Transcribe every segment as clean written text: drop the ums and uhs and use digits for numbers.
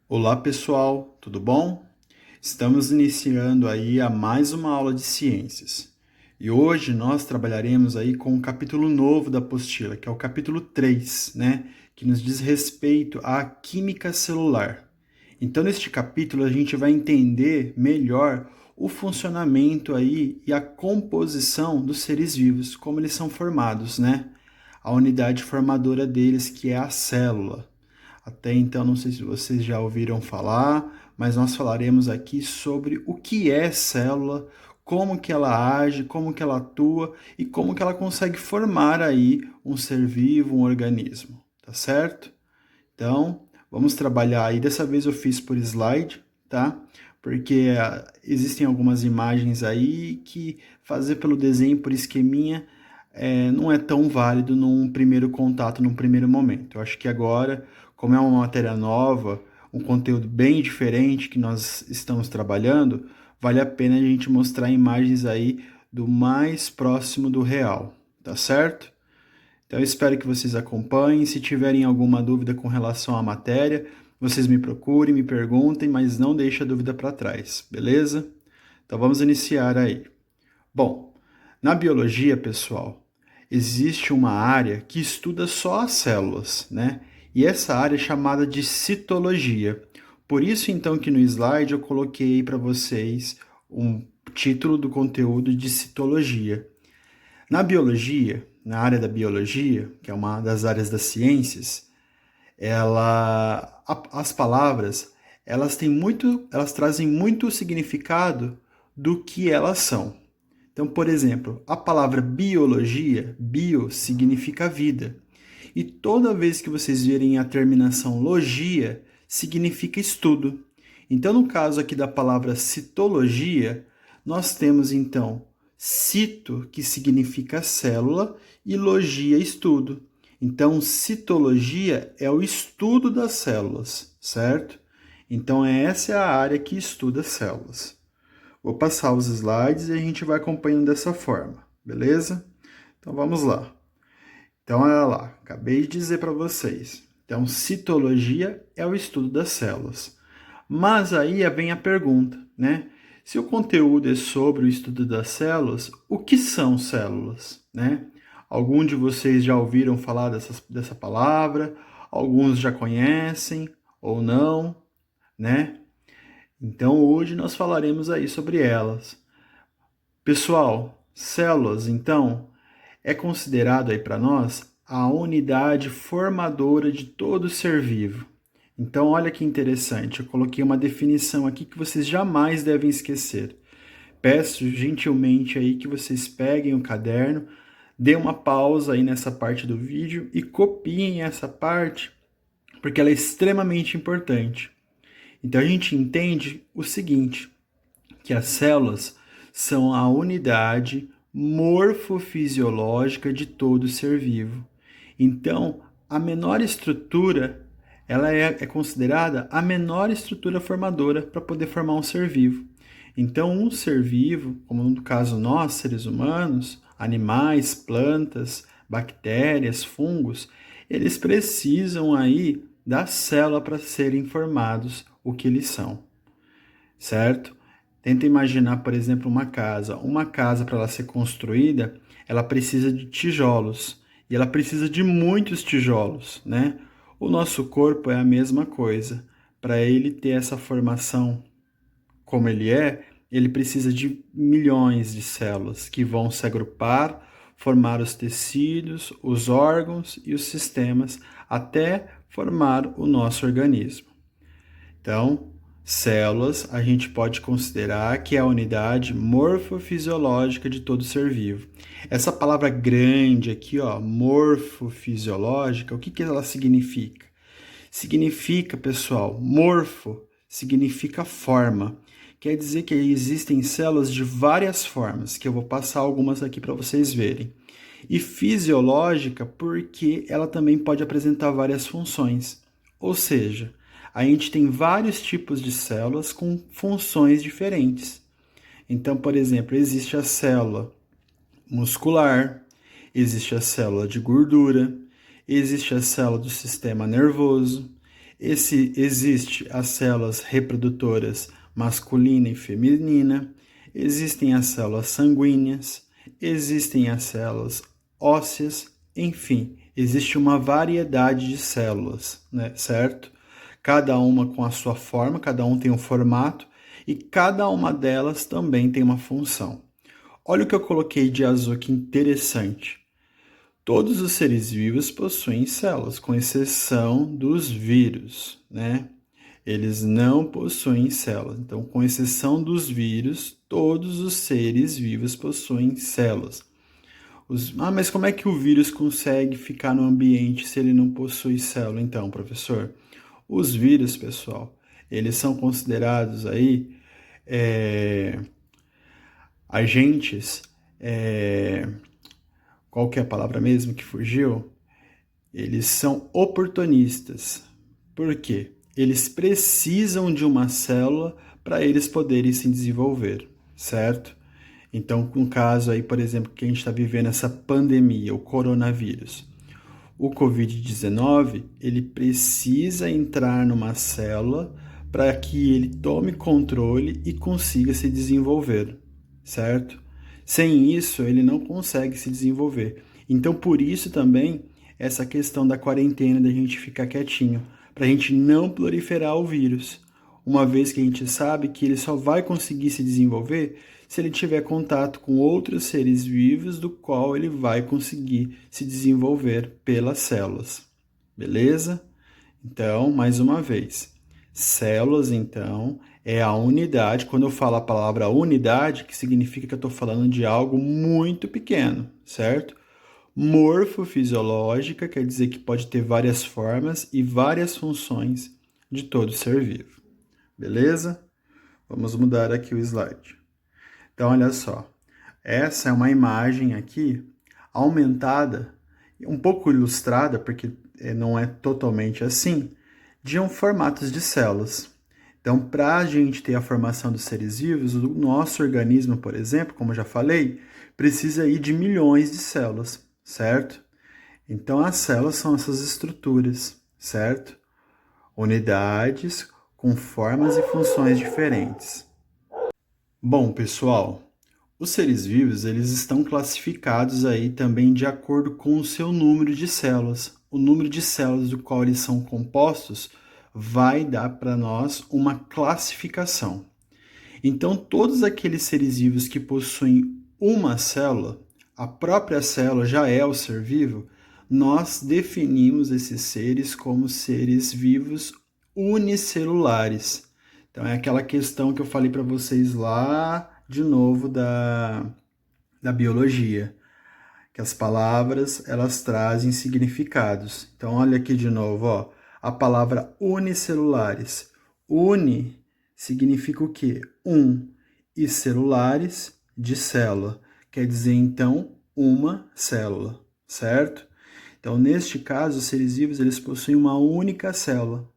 Olá pessoal, tudo bom? Estamos iniciando aí a mais uma aula de ciências. E hoje nós trabalharemos aí com um capítulo novo da apostila, que é o capítulo 3, né? Que nos diz respeito à química celular. Então, neste capítulo, a gente vai entender melhor o funcionamento aí e a composição dos seres vivos, como eles são formados, né? A unidade formadora deles, que é a célula. Até então, não sei se vocês já ouviram falar, mas nós falaremos aqui sobre o que é célula, como que ela age, como que ela atua e como que ela consegue formar aí um ser vivo, um organismo, tá certo? Então, vamos trabalhar aí. Dessa vez eu fiz por slide, tá? Porque existem algumas imagens aí que fazer pelo desenho, por esqueminha, não é tão válido num primeiro contato, num primeiro momento. Eu acho que agora, como é uma matéria nova, um conteúdo bem diferente que nós estamos trabalhando, vale a pena a gente mostrar imagens aí do mais próximo do real, tá certo? Então, eu espero que vocês acompanhem. Se tiverem alguma dúvida com relação à matéria, vocês me procurem, me perguntem, mas não deixe a dúvida para trás, beleza? Então, vamos iniciar aí. Bom, na biologia, pessoal, existe uma área que estuda só as células, né? E essa área é chamada de citologia. Por isso, então, que no slide eu coloquei para vocês um título do conteúdo de citologia. Na biologia, na área da biologia, que é uma das áreas das ciências, as palavras, elas trazem muito significado do que elas são. Então, por exemplo, a palavra biologia, bio significa vida. E toda vez que vocês virem a terminação logia, significa estudo. Então, no caso aqui da palavra citologia, nós temos então cito, que significa célula, e logia, estudo. Então, citologia é o estudo das células, certo? Então, essa é a área que estuda células. Vou passar os slides e a gente vai acompanhando dessa forma, beleza? Então, vamos lá. Então, olha lá, acabei de dizer para vocês. Então, citologia é o estudo das células. Mas aí vem a pergunta, né? Se o conteúdo é sobre o estudo das células, o que são células, né? Alguns de vocês já ouviram falar dessa palavra, alguns já conhecem ou não, né? Então, hoje nós falaremos aí sobre elas. Pessoal, células, então, é considerado aí para nós a unidade formadora de todo ser vivo. Então, olha que interessante, eu coloquei uma definição aqui que vocês jamais devem esquecer. Peço gentilmente aí que vocês peguem o caderno, dê uma pausa aí nessa parte do vídeo e copiem essa parte, porque ela é extremamente importante. Então, a gente entende o seguinte, que as células são a unidade morfofisiológica de todo ser vivo. Então, a menor estrutura, ela é considerada a menor estrutura formadora para poder formar um ser vivo. Então, um ser vivo, como no caso nós, seres humanos, animais, plantas, bactérias, fungos, eles precisam aí da célula para serem formados o que eles são, certo? Tenta imaginar, por exemplo, uma casa. Uma casa, para ela ser construída, ela precisa de tijolos. E ela precisa de muitos tijolos, né? O nosso corpo é a mesma coisa. Para ele ter essa formação como ele precisa de milhões de células que vão se agrupar, formar os tecidos, os órgãos e os sistemas, até formar o nosso organismo. Então, células a gente pode considerar que é a unidade morfofisiológica de todo ser vivo. Essa palavra grande aqui, ó, morfofisiológica, o que ela significa? Significa, pessoal, morfo significa forma. Quer dizer que existem células de várias formas, que eu vou passar algumas aqui para vocês verem. E fisiológica porque ela também pode apresentar várias funções. Ou seja, a gente tem vários tipos de células com funções diferentes. Então, por exemplo, existe a célula muscular, existe a célula de gordura, existe a célula do sistema nervoso, Existe as células reprodutoras masculina e feminina, existem as células sanguíneas, existem as células ósseas, enfim, existe uma variedade de células, né, certo? Cada uma com a sua forma, cada um tem um formato e cada uma delas também tem uma função. Olha o que eu coloquei de azul aqui interessante. Todos os seres vivos possuem células, com exceção dos vírus, né? Eles não possuem células. Então, com exceção dos vírus, todos os seres vivos possuem células. Mas como é que o vírus consegue ficar no ambiente se ele não possui célula, então, professor? Os vírus, pessoal, eles são considerados aí agentes. Qual que é a palavra mesmo que fugiu? Eles são oportunistas. Por quê? Eles precisam de uma célula para eles poderem se desenvolver, certo? Então, no caso aí, por exemplo, que a gente está vivendo essa pandemia, o coronavírus, o Covid-19, ele precisa entrar numa célula para que ele tome controle e consiga se desenvolver, certo? Sem isso, ele não consegue se desenvolver. Então, por isso também, essa questão da quarentena, da gente ficar quietinho, para a gente não proliferar o vírus, uma vez que a gente sabe que ele só vai conseguir se desenvolver se ele tiver contato com outros seres vivos, do qual ele vai conseguir se desenvolver pelas células. Beleza? Então, mais uma vez, células, então, é a unidade. Quando eu falo a palavra unidade, que significa que eu estou falando de algo muito pequeno, certo? Morfofisiológica quer dizer que pode ter várias formas e várias funções de todo ser vivo. Beleza? Vamos mudar aqui o slide. Então, olha só. Essa é uma imagem aqui aumentada, um pouco ilustrada, porque não é totalmente assim, de formatos de células. Então, para a gente ter a formação dos seres vivos, o nosso organismo, por exemplo, como eu já falei, precisa aí de milhões de células, certo? Então, as células são essas estruturas, certo? Unidades com formas e funções diferentes. Bom, pessoal, os seres vivos, eles estão classificados aí também de acordo com o seu número de células. O número de células do qual eles são compostos vai dar para nós uma classificação. Então, todos aqueles seres vivos que possuem uma célula, a própria célula já é o ser vivo, nós definimos esses seres como seres vivos unicelulares. Então, é aquela questão que eu falei para vocês lá, de novo, da biologia, que as palavras, elas trazem significados. Então, olha aqui de novo, ó, a palavra unicelulares. Uni significa o quê? E celulares, de célula. Quer dizer, então, uma célula, certo? Então, neste caso, os seres vivos, eles possuem uma única célula.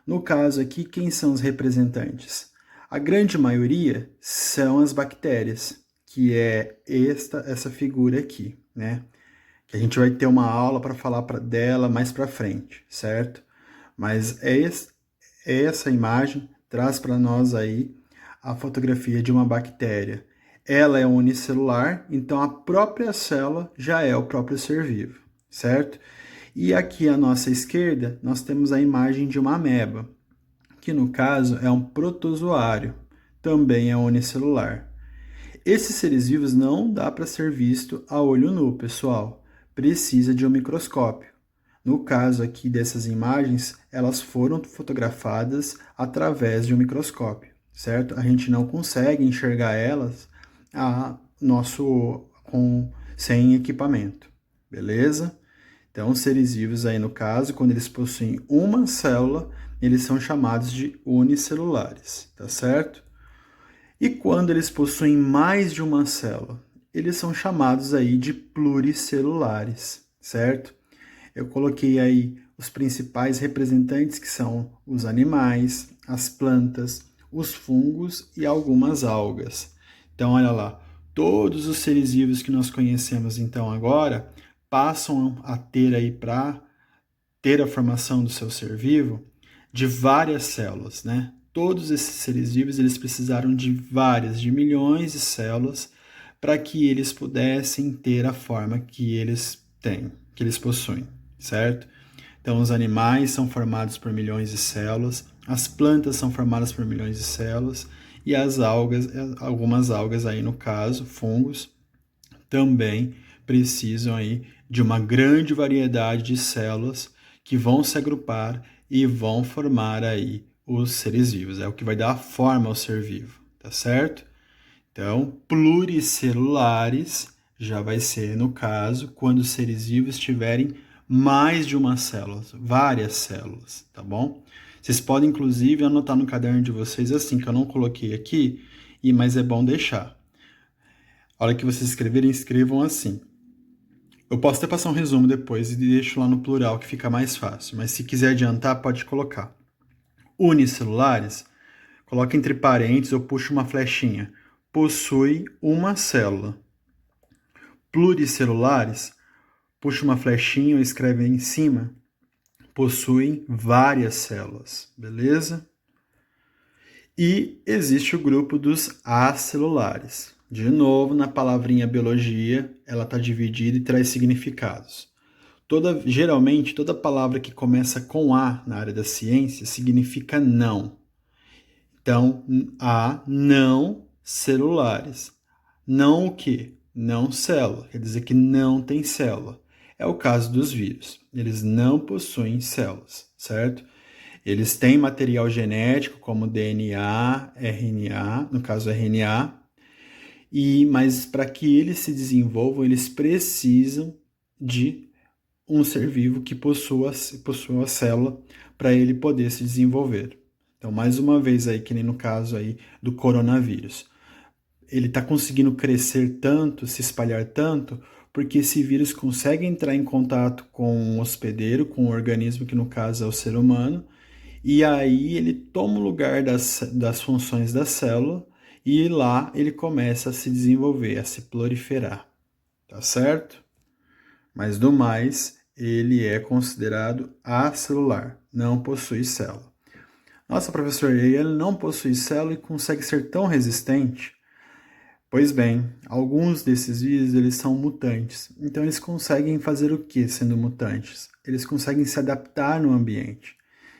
No caso aqui, quem são os representantes? A grande maioria são as bactérias, que é essa figura aqui, né? Que a gente vai ter uma aula para falar dela mais para frente, certo? Mas essa imagem traz para nós aí a fotografia de uma bactéria. Ela é unicelular, então a própria célula já é o próprio ser vivo, certo? E aqui à nossa esquerda, nós temos a imagem de uma ameba, que no caso é um protozoário, também é unicelular. Esses seres vivos não dá para ser visto a olho nu, pessoal. Precisa de um microscópio. No caso aqui dessas imagens, elas foram fotografadas através de um microscópio, certo? A gente não consegue enxergar elas sem equipamento, beleza? Então, os seres vivos aí no caso, quando eles possuem uma célula, eles são chamados de unicelulares, tá certo? E quando eles possuem mais de uma célula, eles são chamados aí de pluricelulares, certo? Eu coloquei aí os principais representantes, que são os animais, as plantas, os fungos e algumas algas. Então, olha lá, todos os seres vivos que nós conhecemos então agora passam a ter aí, para ter a formação do seu ser vivo, de várias células, né? Todos esses seres vivos, eles precisaram de milhões de células para que eles pudessem ter a forma que eles têm, que eles possuem, certo? Então, os animais são formados por milhões de células, as plantas são formadas por milhões de células, e as algas, algumas algas aí no caso, fungos, também precisam aí de uma grande variedade de células que vão se agrupar e vão formar aí os seres vivos. É o que vai dar forma ao ser vivo, tá certo? Então, pluricelulares já vai ser, no caso, quando os seres vivos tiverem mais de uma célula, várias células, tá bom? Vocês podem, inclusive, anotar no caderno de vocês assim, que eu não coloquei aqui, mas é bom deixar. A hora que vocês escreverem, escrevam assim. Eu posso até passar um resumo depois e deixo lá no plural, que fica mais fácil, mas se quiser adiantar, pode colocar. Unicelulares, coloca entre parênteses ou puxa uma flechinha. Possui uma célula. Pluricelulares, puxa uma flechinha ou escreve aí em cima. Possuem várias células, beleza? E existe o grupo dos acelulares. De novo, na palavrinha biologia, ela está dividida e traz significados. Geralmente, toda palavra que começa com A na área da ciência significa não. Então, há não celulares. Não o quê? Não célula. Quer dizer que não tem célula. É o caso dos vírus. Eles não possuem células, certo? Eles têm material genético como DNA, RNA, no caso RNA, mas para que eles se desenvolvam, eles precisam de um ser vivo que possua a célula para ele poder se desenvolver. Então, mais uma vez aí, que nem no caso aí do coronavírus. Ele está conseguindo crescer tanto, se espalhar tanto, porque esse vírus consegue entrar em contato com um hospedeiro, com um organismo que no caso é o ser humano, e aí ele toma o lugar das funções da célula e lá ele começa a se desenvolver, a se proliferar, tá certo? Mas do mais, ele é considerado acelular, não possui célula. Nossa, professor, ele não possui célula e consegue ser tão resistente? Pois bem, alguns desses vírus eles são mutantes. Então eles conseguem fazer o que sendo mutantes? Eles conseguem se adaptar no ambiente.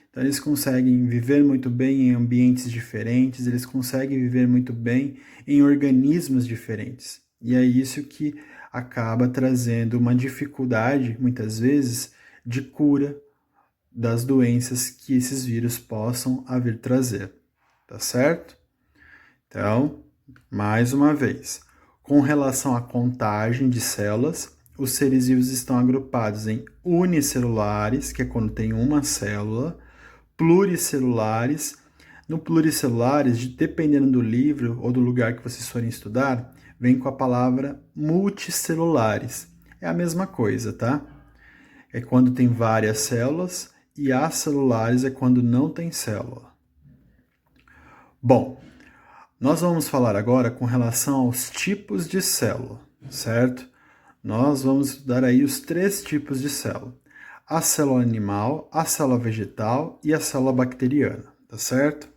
Então eles conseguem viver muito bem em ambientes diferentes, eles conseguem viver muito bem em organismos diferentes. E é isso que acaba trazendo uma dificuldade, muitas vezes, de cura das doenças que esses vírus possam vir trazer. Tá certo? Então, mais uma vez, com relação à contagem de células, os seres vivos estão agrupados em unicelulares, que é quando tem uma célula, pluricelulares. No pluricelulares, dependendo do livro ou do lugar que vocês forem estudar, vem com a palavra multicelulares. É a mesma coisa, tá? É quando tem várias células e acelulares é quando não tem célula. Bom, nós vamos falar agora com relação aos tipos de célula, certo? Nós vamos estudar aí os 3 tipos de célula. A célula animal, a célula vegetal e a célula bacteriana, tá certo?